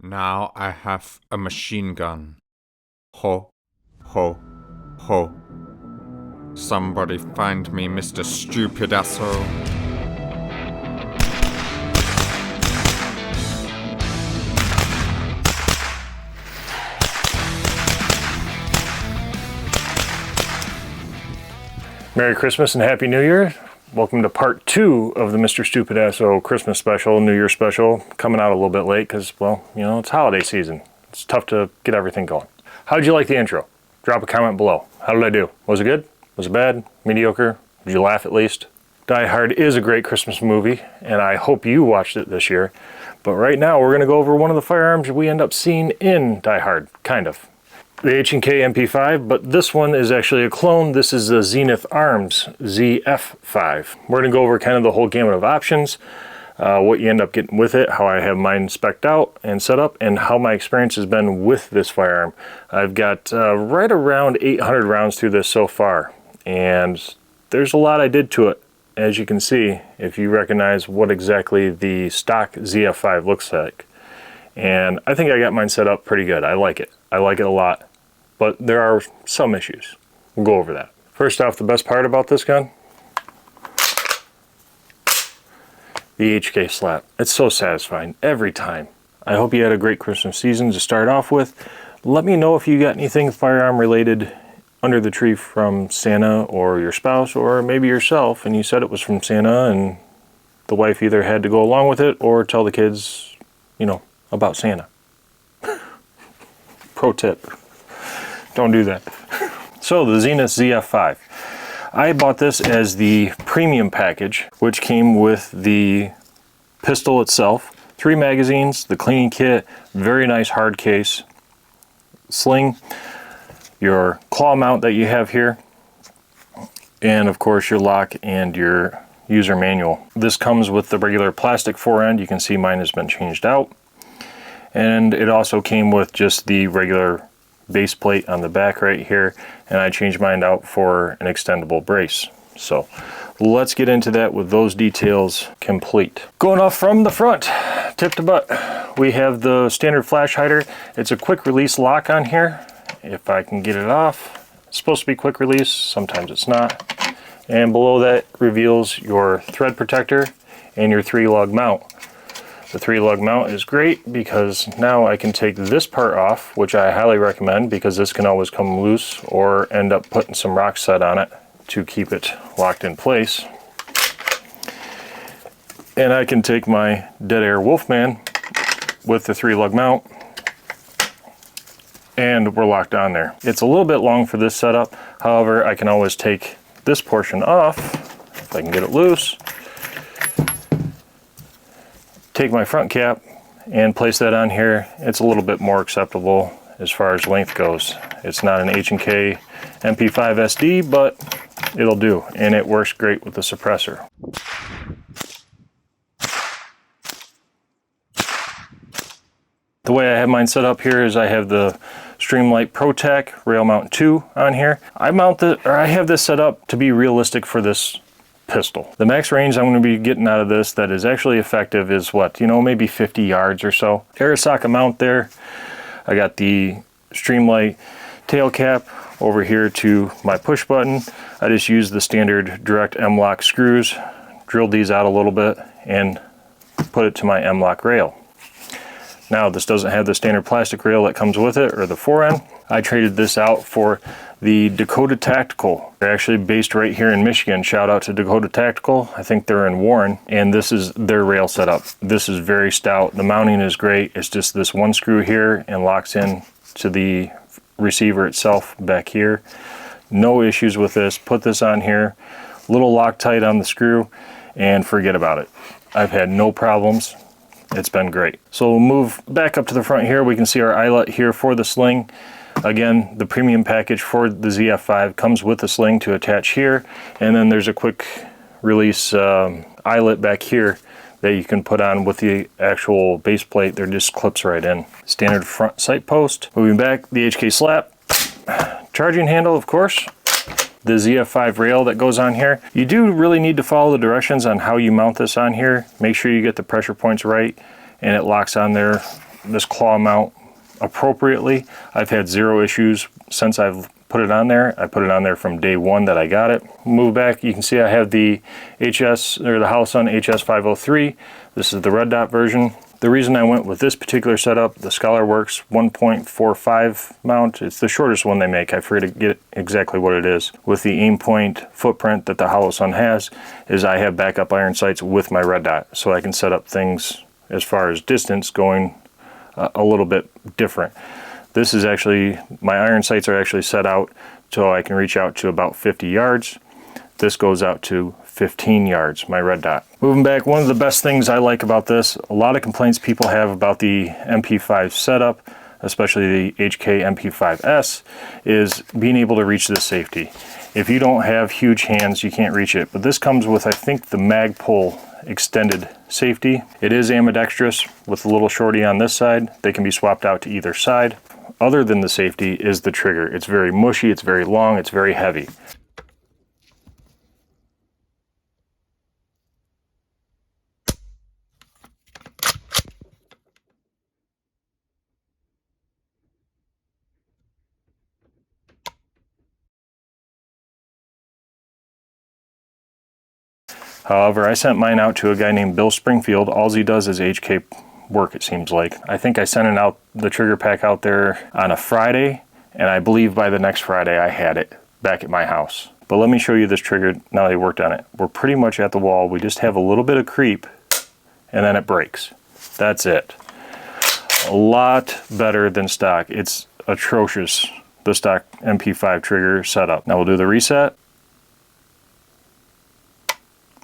Now I have a machine gun. Ho, ho, ho. Somebody find me Mr. Stupid Asshole. Merry Christmas and Happy New Year. Welcome to part 2 of the Mr. Stupid Asso Christmas special, New Year special. Coming out a little bit late because, well, you know, it's holiday season. It's tough to get everything going. How did you like the intro? Drop a comment below. How did I do? Was it good? Was it bad? Mediocre? Did you laugh at least? Die Hard is a great Christmas movie, and I hope you watched it this year. But right now, we're going to go over one of the firearms we end up seeing in Die Hard, kind of. The H&K MP5, but this one is actually a clone. This is the Zenith Arms ZF-5. We're going to go over kind of the whole gamut of options, what you end up getting with it, how I have mine spec'd out and set up, and how my experience has been with this firearm. I've got right around 800 rounds through this so far, and there's a lot I did to it, as you can see, if you recognize what exactly the stock ZF-5 looks like. And I think I got mine set up pretty good. I like it. I like it a lot. But there are some issues. We'll go over that. First off, the best part about this gun, the HK slap. It's so satisfying every time. I hope you had a great Christmas season to start off with. Let me know if you got anything firearm related under the tree from Santa or your spouse or maybe yourself, and you said it was from Santa and the wife either had to go along with it or tell the kids, you know, about Santa. Pro tip. Don't do that. So the Zenith ZF-5. I bought this as the premium package, which came with the pistol itself, 3 magazines, the cleaning kit, very nice hard case, sling, your claw mount that you have here, and of course your lock and your user manual. This comes with the regular plastic forend. You can see mine has been changed out. And it also came with just the regular base plate on the back right here, and I changed mine out for an extendable brace. So let's get into that with those details complete. Going off from the front, tip to butt, we have the standard flash hider. It's a quick release lock on here. If I can get it off, it's supposed to be quick release, sometimes it's not. And below that reveals your thread protector and your 3-lug mount. The 3-lug mount is great because now I can take this part off, which I highly recommend because this can always come loose or end up putting some rock set on it to keep it locked in place. And I can take my Dead Air Wolfman with the 3-lug mount and we're locked on there. It's a little bit long for this setup. However, I can always take this portion off if I can get it loose. Take my front cap and place that on here. It's a little bit more acceptable as far as length goes. It's not an H&K MP5 SD, but it'll do, and it works great with the suppressor. The way I have mine set up here is I have the Streamlight ProTac Rail Mount 2 on here. I have this set up to be realistic for this pistol. The max range I'm going to be getting out of this that is actually effective is what, you know, maybe 50 yards or so. Arisaka mount there. I got the Streamlight tail cap over here to my push button. I just used the standard direct M-lock screws, drilled these out a little bit, and put it to my M-lock rail. Now this doesn't have the standard plastic rail that comes with it or the forend. I traded this out for the Dakota Tactical. They're actually based right here in Michigan. Shout out to Dakota Tactical. I think they're in Warren, and this is their rail setup. This is very stout. The mounting is great. It's just this one screw here and locks in to the receiver itself back here. No issues with this. Put this on here, little Loctite on the screw, and forget about it. I've had no problems. It's been great. So we'll move back up to the front here. We can see our eyelet here for the sling. Again, the premium package for the ZF-5 comes with a sling to attach here, and then there's a quick release eyelet back here that you can put on with the actual base plate. There just clips right in. Standard front sight post. Moving back, the HK slap. Charging handle, of course. The ZF-5 rail that goes on here. You do really need to follow the directions on how you mount this on here. Make sure you get the pressure points right and it locks on there this claw mount appropriately. I've had zero issues since I've put it on there. I put it on there from day one that I got it. Move back, you can see I have the HS, or the Holosun HS-503. This is the red dot version. The reason I went with this particular setup, the ScholarWorks 1.45 mount, it's the shortest one they make. I forget to get exactly what it is. With the aim point footprint that the Holosun has, is I have backup iron sights with my red dot, so I can set up things as far as distance going a little bit different. This is actually, my iron sights are actually set out so I can reach out to about 50 yards. This goes out to 15 yards, my red dot. Moving back, one of the best things I like about this, a lot of complaints people have about the MP5 setup, especially the HK MP5S, is being able to reach this safety. If you don't have huge hands, you can't reach it. But this comes with, I think, the mag pull extended safety. It is ambidextrous with a little shorty on this side. They can be swapped out to either side. Other than the safety is the trigger. It's very mushy, it's very long, it's very heavy. However, I sent mine out to a guy named Bill Springfield. All he does is HK work, it seems like. I think I sent the trigger pack out there on a Friday, and I believe by the next Friday I had it back at my house. But let me show you this trigger now that I worked on it. We're pretty much at the wall. We just have a little bit of creep, and then it breaks. That's it. A lot better than stock. It's atrocious, the stock MP5 trigger setup. Now we'll do the reset.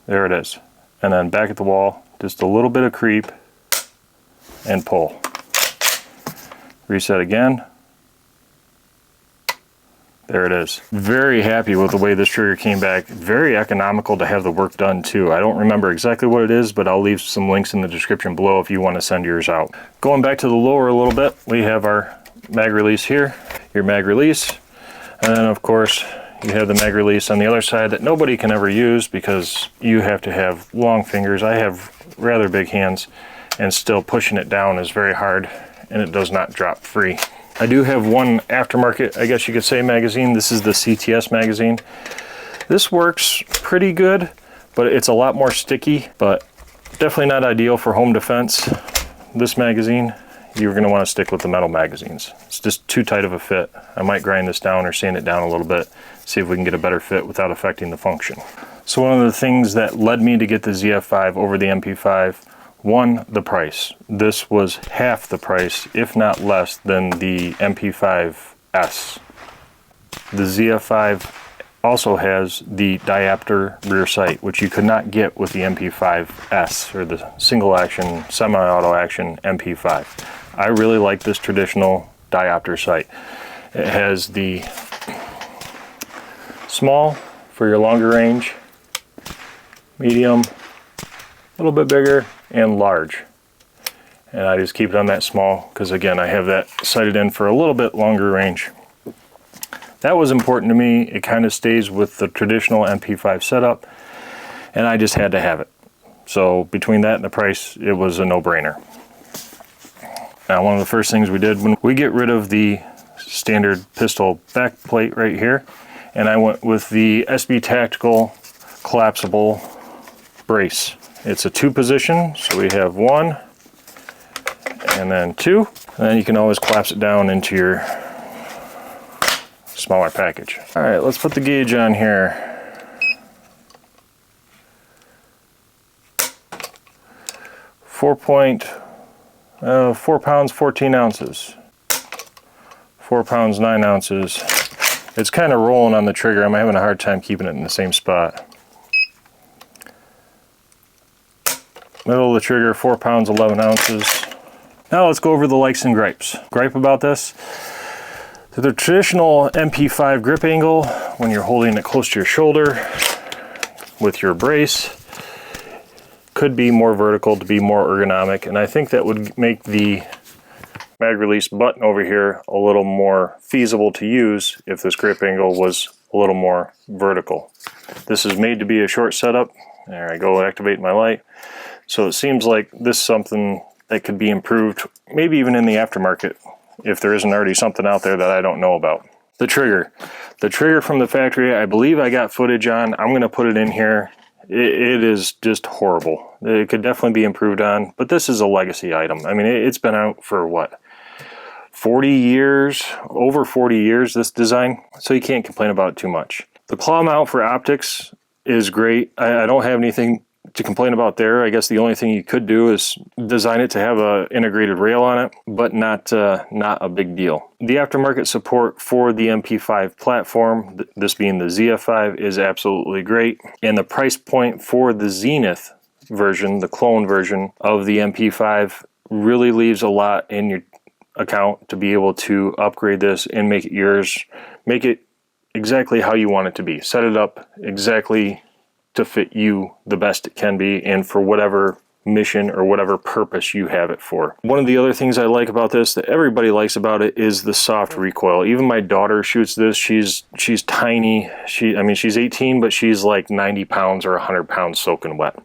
There it is. And then back at the wall, just a little bit of creep and pull. Reset again. There it is. Very happy with the way this trigger came back. Very economical to have the work done too. I don't remember exactly what it is, but I'll leave some links in the description below if you want to send yours out. Going back to the lower a little bit, we have our mag release here, your mag release, and then of course you have the mag release on the other side that nobody can ever use because you have to have long fingers. I have rather big hands, and still pushing it down is very hard, and it does not drop free. I do have one aftermarket, I guess you could say, magazine. This is the CTS magazine. This works pretty good, but it's a lot more sticky, but definitely not ideal for home defense. This magazine, you're going to want to stick with the metal magazines. It's just too tight of a fit. I might grind this down or sand it down a little bit, see if we can get a better fit without affecting the function. So one of the things that led me to get the ZF-5 over the MP5, one, the price. This was half the price, if not less, than the MP5S. The ZF-5 also has the diopter rear sight, which you could not get with the MP5S, or the single action, semi-auto action MP5. I really like this traditional diopter sight. It has the small for your longer range, medium, a little bit bigger, and large. And I just keep it on that small because, again, I have that sighted in for a little bit longer range. That was important to me. It kind of stays with the traditional MP5 setup, and I just had to have it. So between that and the price, it was a no-brainer. Now, one of the first things we did when we get rid of the standard pistol back plate right here, and I went with the SB Tactical collapsible brace. It's a 2-position, so we have 1 and then 2, and then you can always collapse it down into your smaller package. All right, let's put the gauge on here. 4 pounds 14 ounces. 4 pounds 9 ounces. It's kind of rolling on the trigger. I'm having a hard time keeping it in the same spot. Middle of the trigger, 4 pounds 11 ounces. Now let's go over the likes and gripes. Gripe about this: the traditional MP5 grip angle, when you're holding it close to your shoulder with your brace, could be more vertical to be more ergonomic, and I think that would make the mag release button over here a little more feasible to use if this grip angle was a little more vertical. This is made to be a short setup. There I go, activate my light. So it seems like this is something that could be improved, maybe even in the aftermarket, if there isn't already something out there that I don't know about. The trigger from the factory, I believe I got footage on. I'm going to put it in here. It is just horrible. It could definitely be improved on, but this is a legacy item. I mean, it's been out for what, 40 years, over 40 years, this design, so you can't complain about it too much. The claw mount for optics is great. I don't have anything to complain about there. I guess the only thing you could do is design it to have a integrated rail on it, but not a big deal. The aftermarket support for the MP5 platform, this being the ZF-5, is absolutely great. And the price point for the Zenith version, the clone version of the MP5, really leaves a lot in your account to be able to upgrade this and make it yours. Make it exactly how you want it to be. Set it up exactly to fit you the best it can be and for whatever mission or whatever purpose you have it for. One of the other things I like about this, that everybody likes about it, is the soft recoil. Even my daughter shoots this. She's tiny. I mean, she's 18, but she's like 90 pounds or 100 pounds soaking wet.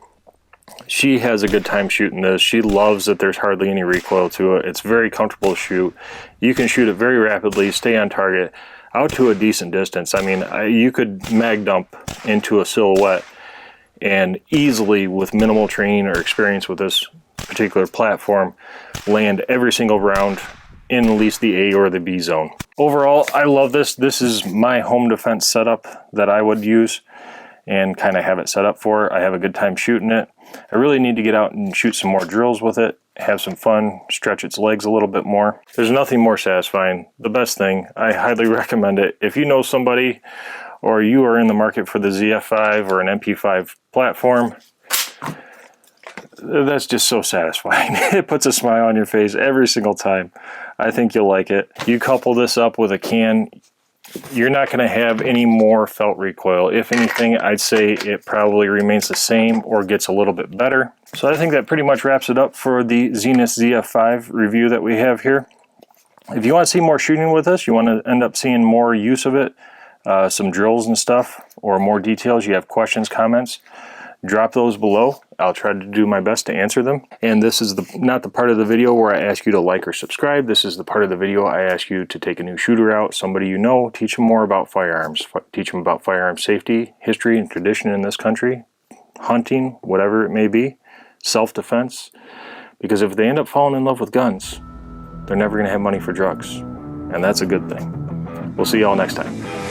She has a good time shooting this. She loves that there's hardly any recoil to it. It's very comfortable to shoot. You can shoot it very rapidly, stay on target, out to a decent distance. I mean, you could mag dump into a silhouette and easily, with minimal training or experience with this particular platform, land every single round in at least the A or the B zone. Overall, I love this. This is my home defense setup that I would use and kind of have it set up for. I have a good time shooting it. I really need to get out and shoot some more drills with it, have some fun, stretch its legs a little bit more. There's nothing more satisfying. The best thing, I highly recommend it. If you know somebody or you are in the market for the ZF-5 or an MP5 platform, that's just so satisfying. It puts a smile on your face every single time. I think you'll like it. You couple this up with a can, you're not going to have any more felt recoil. If anything, I'd say it probably remains the same or gets a little bit better. So I think that pretty much wraps it up for the Zenith ZF-5 review that we have here. If you want to see more shooting with us, you want to end up seeing more use of it, some drills and stuff, or more details, you have questions, comments, drop those below. I'll try to do my best to answer them. And this is not the part of the video where I ask you to like or subscribe. This is the part of the video I ask you to take a new shooter out, somebody you know, teach them more about firearms, teach them about firearm safety, history and tradition in this country, hunting, whatever it may be, self-defense. Because if they end up falling in love with guns, they're never going to have money for drugs. And that's a good thing. We'll see y'all next time.